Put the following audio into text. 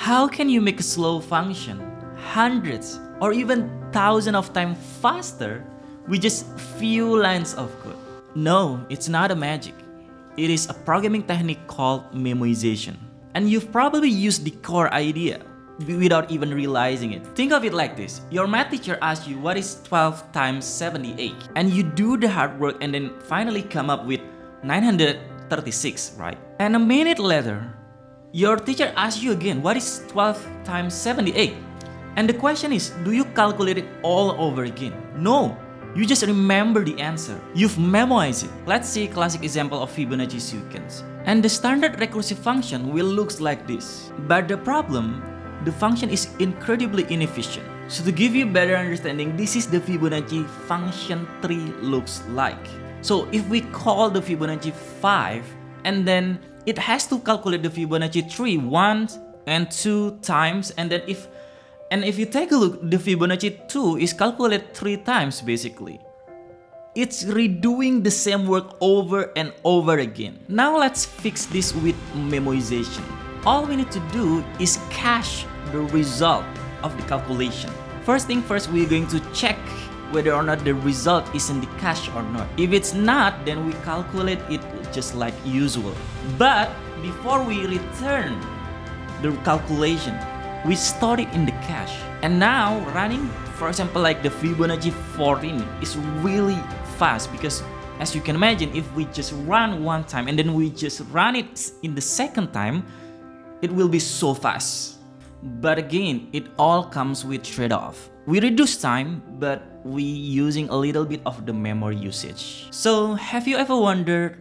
How can you make a slow function hundreds or even thousands of times faster with just few lines of code? No, it's not a magic. It is a programming technique called memoization. And you've probably used the core idea without even realizing it. Think of it like this. Your math teacher asks you what is 12 times 78, and you do the hard work and then finally come up with 936, right? And a minute later, your teacher asks you again, what is 12 times 78? And the question is, do you calculate it all over again? No, you just remember the answer. You've memorized it. Let's see a classic example of Fibonacci sequence. And the standard recursive function will look like this. But the problem, the function is incredibly inefficient. So to give you better understanding, this is the Fibonacci function tree looks like. So if we call the Fibonacci 5, and then it has to calculate the Fibonacci tree 1 and 2 times, and then if you take a look, the Fibonacci 2 is calculated 3 times basically. It's redoing the same work over and over again. Now let's fix this with memoization. All we need to do is cache the result of the calculation. First thing first, we're going to check whether or not the result is in the cache or not. If it's not, then we calculate it just like usual. But before we return the calculation, we store it in the cache. And now running, for example, like the Fibonacci 14 is really fast, because as you can imagine, if we just run one time and then we just run it in the second time, it will be so fast. But again, it all comes with trade-off. We reduce time, but we using a little bit of the memory usage. So have you ever wondered